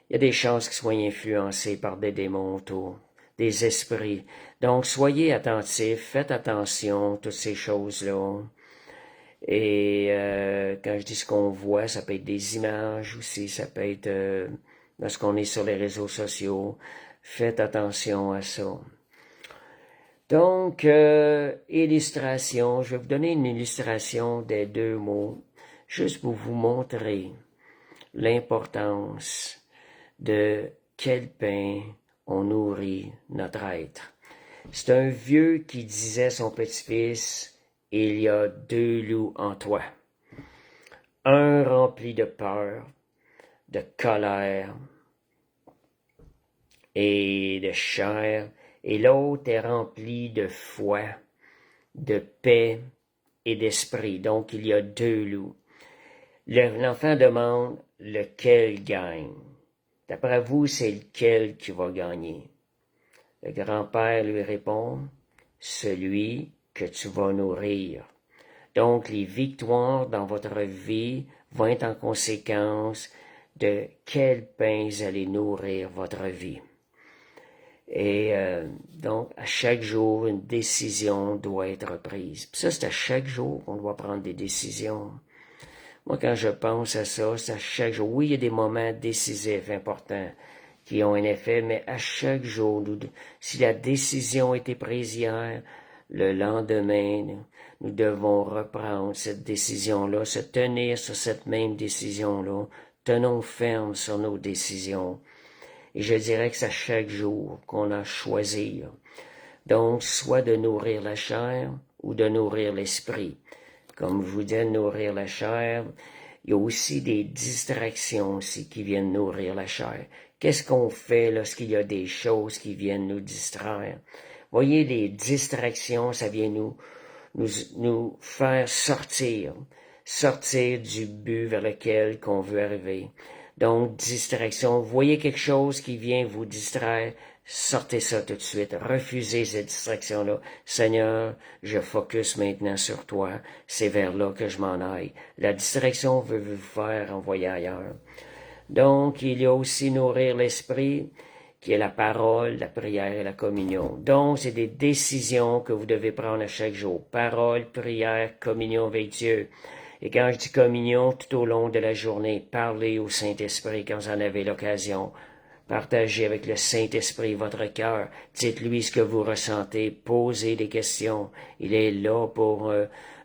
Il y a des chances qu'il soit influencé par des démons autour, des esprits. Donc, soyez attentifs, faites attention, toutes ces choses-là. Et quand je dis ce qu'on voit, ça peut être des images aussi, ça peut être lorsqu'on est sur les réseaux sociaux. Faites attention à ça. Donc, illustration, je vais vous donner une illustration des deux mots, juste pour vous montrer l'importance de quel pain on nourrit notre être. C'est un vieux qui disait à son petit-fils, « Il y a deux loups en toi. Un rempli de peur, de colère et de chair, et l'autre est rempli de foi, de paix et d'esprit. » Donc, il y a deux loups. L'enfant demande lequel gagne. D'après vous, c'est lequel qui va gagner? Le grand-père lui répond, celui que tu vas nourrir. Donc, les victoires dans votre vie vont être en conséquence de quel pain vous allez nourrir votre vie. Et donc, à chaque jour, une décision doit être prise. Puis ça, c'est à chaque jour qu'on doit prendre des décisions. Moi, quand je pense à ça, c'est à chaque jour. Oui, il y a des moments décisifs, importants, qui ont un effet, mais à chaque jour, si la décision a été prise hier, le lendemain, nous devons reprendre cette décision-là, se tenir sur cette même décision-là. Tenons ferme sur nos décisions. Et je dirais que c'est à chaque jour qu'on a choisi. Donc, soit de nourrir la chair ou de nourrir l'esprit. Comme je vous dis, nourrir la chair, il y a aussi des distractions aussi qui viennent nourrir la chair. Qu'est-ce qu'on fait lorsqu'il y a des choses qui viennent nous distraire? Voyez, les distractions, ça vient nous faire sortir du but vers lequel qu'on veut arriver. Donc, distraction. Vous voyez quelque chose qui vient vous distraire, sortez ça tout de suite. Refusez cette distraction-là. Seigneur, je focus maintenant sur toi. C'est vers là que je m'en aille. La distraction veut vous faire envoyer ailleurs. Donc, il y a aussi nourrir l'esprit, qui est la parole, la prière et la communion. Donc, c'est des décisions que vous devez prendre à chaque jour. Parole, prière, communion avec Dieu. Et quand je dis communion, tout au long de la journée, parlez au Saint-Esprit quand vous en avez l'occasion. Partagez avec le Saint-Esprit votre cœur. Dites-lui ce que vous ressentez. Posez des questions. Il est là pour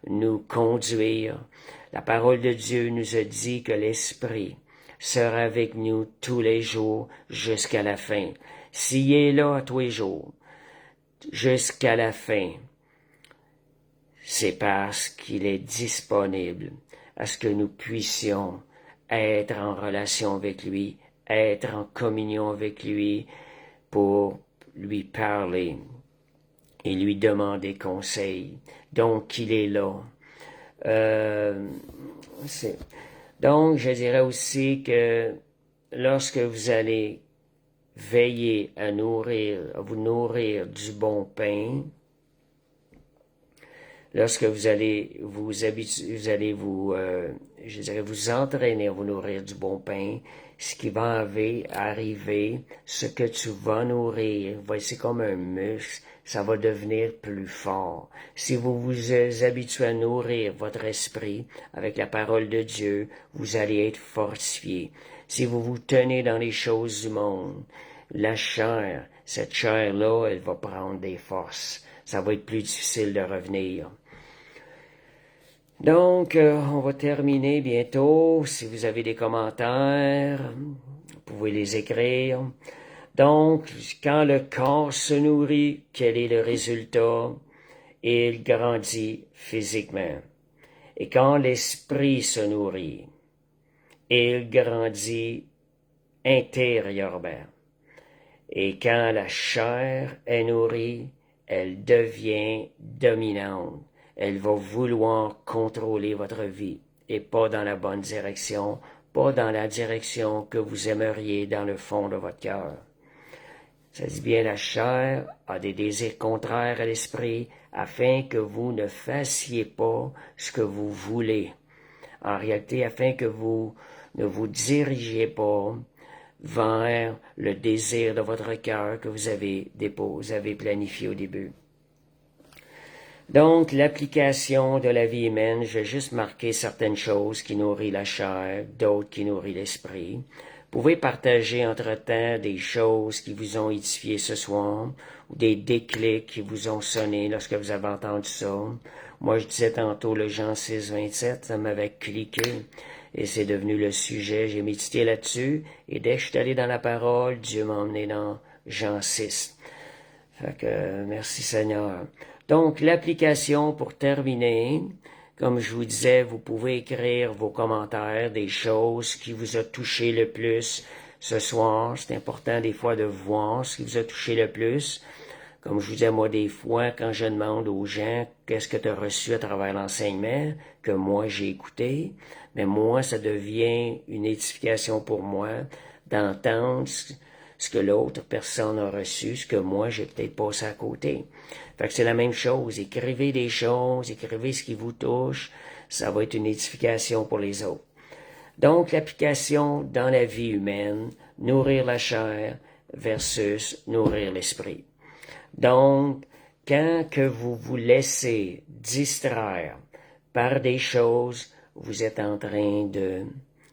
nous conduire. La parole de Dieu nous a dit que l'Esprit sera avec nous tous les jours jusqu'à la fin. S'il est là à tous les jours, jusqu'à la fin, c'est parce qu'il est disponible à ce que nous puissions être en relation avec lui, être en communion avec lui pour lui parler et lui demander conseil. Donc, il est là. Donc, je dirais aussi que lorsque vous allez veiller à vous nourrir du bon pain, lorsque vous allez vous entraîner à vous nourrir du bon pain, ce qui va arriver, ce que tu vas nourrir, c'est comme un muscle, ça va devenir plus fort. Si vous vous habituez à nourrir votre esprit avec la parole de Dieu, vous allez être fortifié. Si vous vous tenez dans les choses du monde, la chair, cette chair-là, elle va prendre des forces. Ça va être plus difficile de revenir. Donc, on va terminer bientôt. Si vous avez des commentaires, vous pouvez les écrire. Donc, quand le corps se nourrit, quel est le résultat? Il grandit physiquement. Et quand l'esprit se nourrit, il grandit intérieurement. Et quand la chair est nourrie, elle devient dominante. Elle va vouloir contrôler votre vie et pas dans la bonne direction, pas dans la direction que vous aimeriez dans le fond de votre cœur. Ça dit bien, la chair a des désirs contraires à l'esprit afin que vous ne fassiez pas ce que vous voulez. En réalité, afin que vous ne vous dirigiez pas vers le désir de votre cœur que vous avez planifié au début. Donc, l'application de la vie humaine, je vais juste marquer certaines choses qui nourrissent la chair, d'autres qui nourrissent l'esprit. Vous pouvez partager entre-temps des choses qui vous ont édifié ce soir, ou des déclics qui vous ont sonné lorsque vous avez entendu ça. Moi, je disais tantôt le Jean 6, 27, ça m'avait cliqué, et c'est devenu le sujet. J'ai médité là-dessus, et dès que je suis allé dans la parole, Dieu m'a emmené dans Jean 6. Fait que, merci Seigneur. Donc, l'application pour terminer, comme je vous disais, vous pouvez écrire vos commentaires, des choses qui vous a touché le plus ce soir. C'est important des fois de voir ce qui vous a touché le plus. Comme je vous disais, moi, des fois, quand je demande aux gens qu'est-ce que tu as reçu à travers l'enseignement, que moi j'ai écouté, mais moi, ça devient une édification pour moi d'entendre ce que l'autre personne a reçu, ce que moi j'ai peut-être passé à côté. Fait que c'est la même chose. Écrivez des choses, écrivez ce qui vous touche, ça va être une édification pour les autres. Donc, l'application dans la vie humaine, nourrir la chair versus nourrir l'esprit. Donc, quand que vous vous laissez distraire par des choses, vous êtes en train de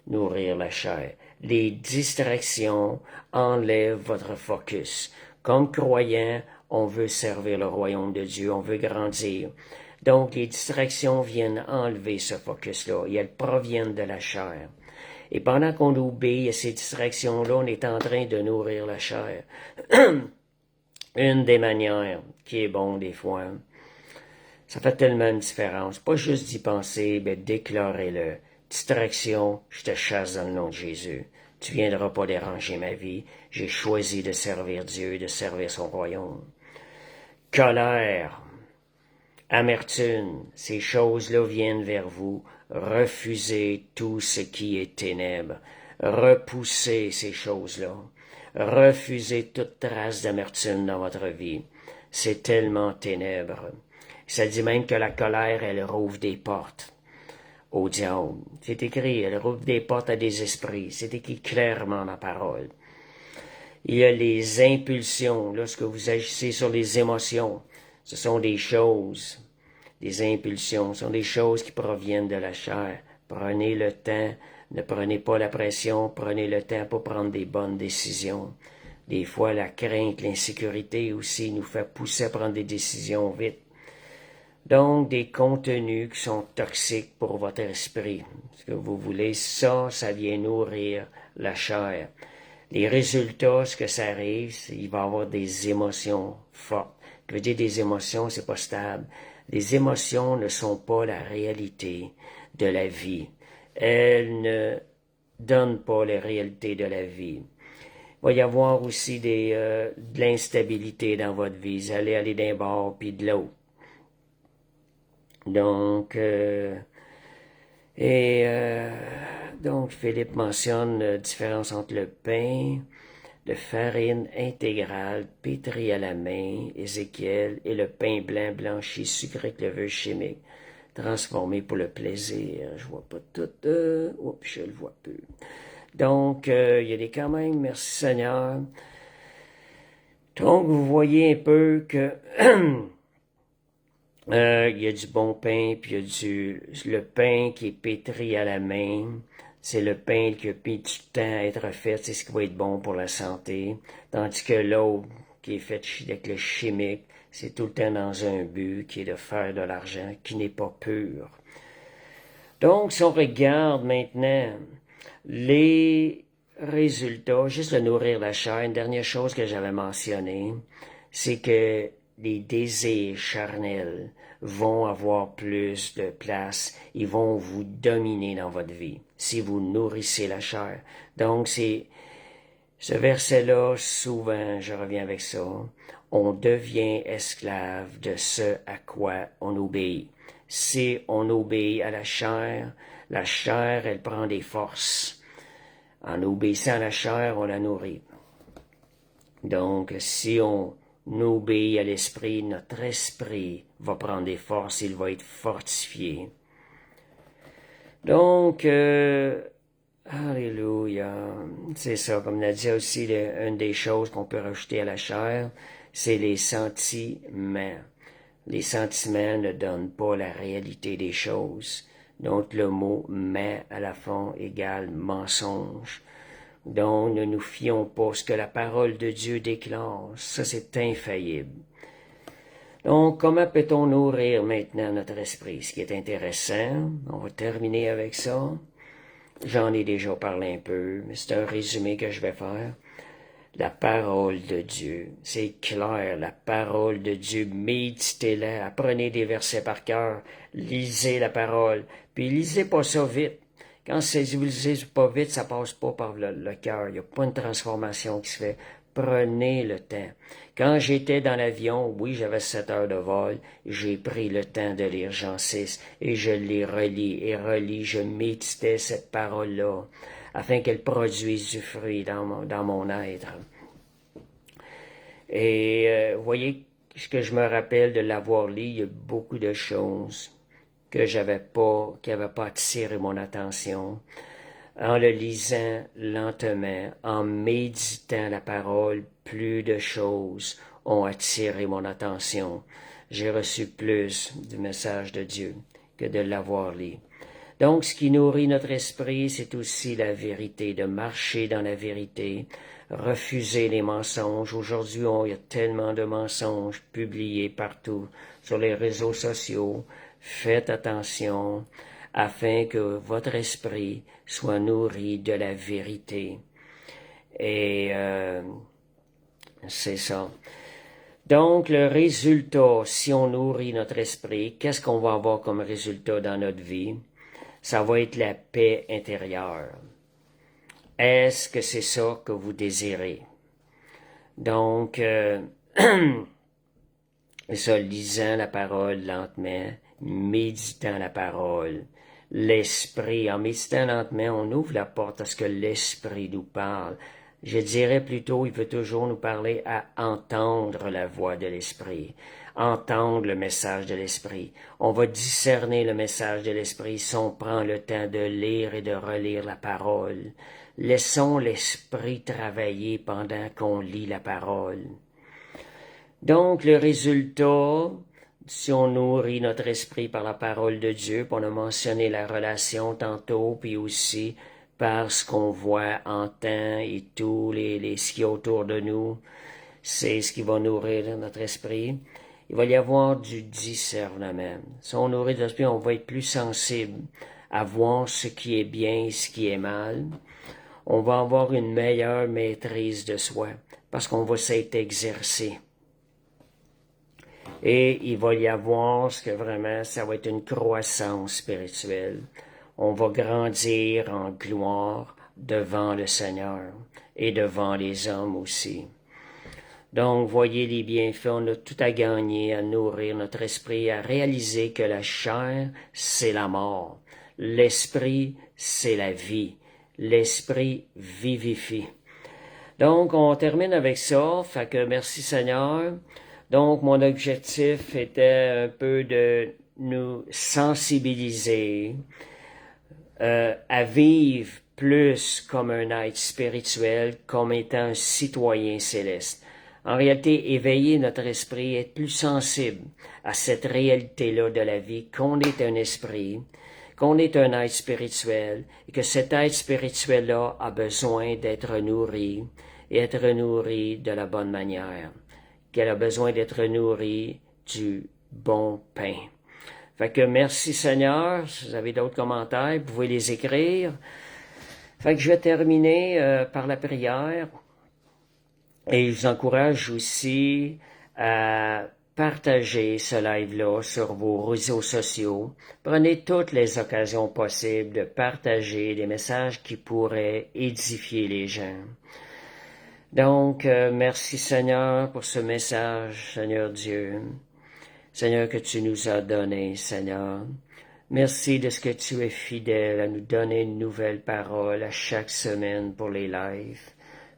nourrir la chair. Les distractions enlèvent votre focus. Comme croyant, on veut servir le royaume de Dieu, on veut grandir. Donc, les distractions viennent enlever ce focus-là et elles proviennent de la chair. Et pendant qu'on obéit à ces distractions-là, on est en train de nourrir la chair. Une des manières qui est bon des fois, ça fait tellement une différence. Pas juste d'y penser, mais déclarez-le. Distraction, je te chasse dans le nom de Jésus. Tu viendras pas déranger ma vie. J'ai choisi de servir Dieu, de servir son royaume. Colère, amertume, ces choses-là viennent vers vous. Refusez tout ce qui est ténèbres. Repoussez ces choses-là. Refusez toute trace d'amertume dans votre vie. C'est tellement ténèbres. Ça dit même que la colère, elle rouvre des portes au diable. C'est écrit, elle rouvre des portes à des esprits. C'est écrit clairement dans la parole. Il y a les impulsions. Lorsque vous agissez sur les émotions, ce sont des choses, des impulsions, ce sont des choses qui proviennent de la chair. Prenez le temps, ne prenez pas la pression, prenez le temps pour prendre des bonnes décisions. Des fois, la crainte, l'insécurité aussi nous fait pousser à prendre des décisions vite. Donc, des contenus qui sont toxiques pour votre esprit. Ce que vous voulez, ça vient nourrir la chair. Les résultats, ce que ça arrive, il va y avoir des émotions fortes. Je veux dire, des émotions, c'est pas stable. Les émotions ne sont pas la réalité de la vie. Elles ne donnent pas la réalité de la vie. Il va y avoir aussi de l'instabilité dans votre vie. Vous allez aller d'un bord puis de l'autre. Donc, donc Philippe mentionne la différence entre le pain de farine intégrale pétri à la main, Ézéchiel, et le pain blanc blanchi sucré avec levure chimique, transformé pour le plaisir. Je vois pas tout. Je le vois peu. Donc, il y a des quand même, merci Seigneur. Donc, vous voyez un peu que il y a du bon pain, puis il y a le pain qui est pétri à la main. C'est le pain qui a mis du temps à être fait, c'est ce qui va être bon pour la santé. Tandis que l'autre, qui est fait avec le chimique, c'est tout le temps dans un but qui est de faire de l'argent, qui n'est pas pur. Donc, si on regarde maintenant les résultats, juste de nourrir la chair, une dernière chose que j'avais mentionnée, c'est que les désirs charnels vont avoir plus de place, ils vont vous dominer dans votre vie si vous nourrissez la chair. Donc, c'est ce verset-là, souvent, je reviens avec ça, on devient esclave de ce à quoi on obéit. Si on obéit à la chair, elle prend des forces. En obéissant à la chair, on la nourrit. Donc, si on obéit à l'esprit, notre esprit va prendre des forces, il va être fortifié. Donc, alléluia. C'est ça, comme Nadia aussi, une des choses qu'on peut rajouter à la chair, c'est les sentiments. Les sentiments ne donnent pas la réalité des choses. Donc, le mot « mais » à la fin égale mensonge. Donc, ne nous fions pas à ce que la parole de Dieu déclare. Ça, c'est infaillible. Donc, comment peut-on nourrir maintenant notre esprit? Ce qui est intéressant, on va terminer avec ça. J'en ai déjà parlé un peu, mais c'est un résumé que je vais faire. la parole de Dieu. C'est clair, la parole de Dieu. Méditez-la, apprenez des versets par cœur, lisez la parole, puis lisez pas ça vite. Quand vous lisez pas vite, ça passe pas par le cœur. Il n'y a pas une transformation qui se fait. Prenez le temps. Quand j'étais dans l'avion, oui, j'avais 7 heures de vol, j'ai pris le temps de lire Jean 6 et je les relis et relis. Je méditais cette parole-là afin qu'elle produise du fruit dans mon être. Et voyez, ce que je me rappelle de l'avoir lu, il y a beaucoup de choses que qui n'avaient pas attiré mon attention. En le lisant lentement, en méditant la parole, plus de choses ont attiré mon attention. J'ai reçu plus du message de Dieu que de l'avoir lu. Donc, ce qui nourrit notre esprit, c'est aussi la vérité, de marcher dans la vérité, refuser les mensonges. Aujourd'hui, il y a tellement de mensonges publiés partout sur les réseaux sociaux. Faites attention afin que votre esprit soit nourri de la vérité. Et c'est ça. Donc, le résultat, si on nourrit notre esprit, qu'est-ce qu'on va avoir comme résultat dans notre vie? Ça va être la paix intérieure. Est-ce que c'est ça que vous désirez? Donc, ça, lisant la parole lentement, méditant la parole, l'esprit, en méditant lentement, on ouvre la porte à ce que l'esprit nous parle. Je dirais plutôt, il veut toujours nous parler à entendre la voix de l'esprit, entendre le message de l'esprit. On va discerner le message de l'esprit si on prend le temps de lire et de relire la parole. Laissons l'esprit travailler pendant qu'on lit la parole. Donc, le résultat, si on nourrit notre esprit par la parole de Dieu, puis on a mentionné la relation tantôt, puis aussi par ce qu'on voit, entend et tout, ce qui est autour de nous, c'est ce qui va nourrir notre esprit. Il va y avoir du discernement. Si on nourrit notre esprit, on va être plus sensible à voir ce qui est bien et ce qui est mal. On va avoir une meilleure maîtrise de soi, parce qu'on va s'être exercé. Et il va y avoir ce que vraiment, ça va être une croissance spirituelle. On va grandir en gloire devant le Seigneur et devant les hommes aussi. Donc, voyez les bienfaits, on a tout à gagner, à nourrir notre esprit, à réaliser que la chair, c'est la mort. L'esprit, c'est la vie. L'esprit vivifie. Donc, on termine avec ça. Fait que merci Seigneur. Donc, mon objectif était un peu de nous sensibiliser à vivre plus comme un être spirituel, comme étant un citoyen céleste. En réalité, éveiller notre esprit, être plus sensible à cette réalité-là de la vie, qu'on est un esprit, qu'on est un être spirituel, et que cet être spirituel-là a besoin d'être nourri, et être nourri de la bonne manière, qu'elle a besoin d'être nourrie du bon pain. Fait que merci Seigneur, si vous avez d'autres commentaires, vous pouvez les écrire. Fait que je vais terminer par la prière. Et je vous encourage aussi à partager ce live-là sur vos réseaux sociaux. Prenez toutes les occasions possibles de partager des messages qui pourraient édifier les gens. Donc, merci Seigneur pour ce message, Seigneur Dieu. Seigneur, que tu nous as donné, Seigneur. Merci de ce que tu es fidèle à nous donner une nouvelle parole à chaque semaine pour les lives.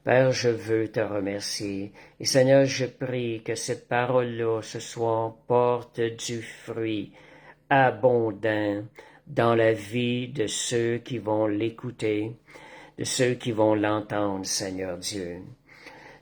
Père, je veux te remercier. Et Seigneur, je prie que cette parole-là, ce soir, porte du fruit abondant dans la vie de ceux qui vont l'écouter, de ceux qui vont l'entendre, Seigneur Dieu.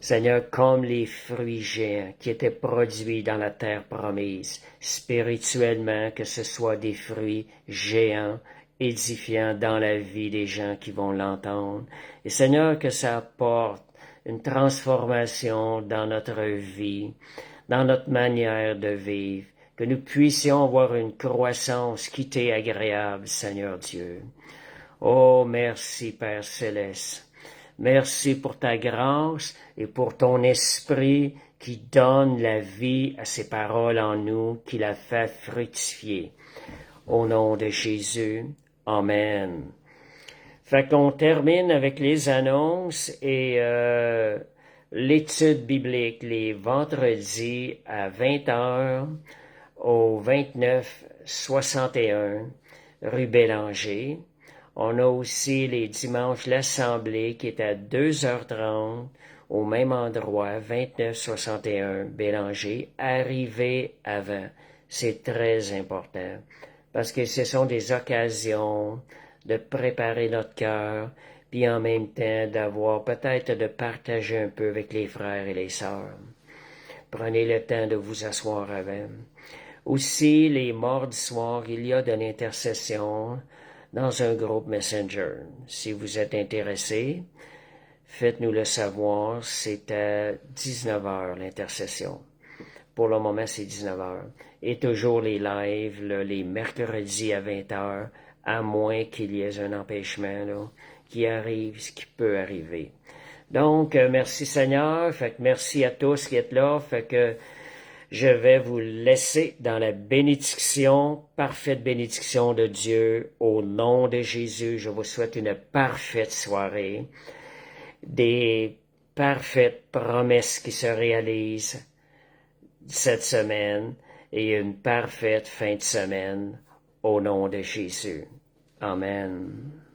Seigneur, comme les fruits géants qui étaient produits dans la terre promise, spirituellement, que ce soit des fruits géants, édifiants dans la vie des gens qui vont l'entendre. Et Seigneur, que ça apporte une transformation dans notre vie, dans notre manière de vivre, que nous puissions avoir une croissance qui t'est agréable, Seigneur Dieu. Oh, merci, Père Céleste. Merci pour ta grâce et pour ton esprit qui donne la vie à ces paroles en nous, qui la fait fructifier. Au nom de Jésus, Amen. Fait qu'on termine avec les annonces et l'étude biblique les vendredis à 20h au 2961 rue Bélanger. On a aussi les dimanches l'Assemblée qui est à 2h30 au même endroit, 2961 Bélanger. Arrivez avant. C'est très important parce que ce sont des occasions de préparer notre cœur, puis en même temps d'avoir peut-être de partager un peu avec les frères et les sœurs. Prenez le temps de vous asseoir avant. Aussi, les mardis soirs, il y a de l'intercession dans un groupe Messenger. Si vous êtes intéressé, faites-nous le savoir. C'est à 19h l'intercession. Pour le moment, c'est 19h. Et toujours les lives, là, les mercredis à 20h, à moins qu'il y ait un empêchement là, qui arrive, ce qui peut arriver. Donc, merci Seigneur. Fait que merci à tous qui êtes là. Fait que je vais vous laisser dans la bénédiction, parfaite bénédiction de Dieu. Au nom de Jésus, je vous souhaite une parfaite soirée, des parfaites promesses qui se réalisent cette semaine et une parfaite fin de semaine au nom de Jésus. Amen.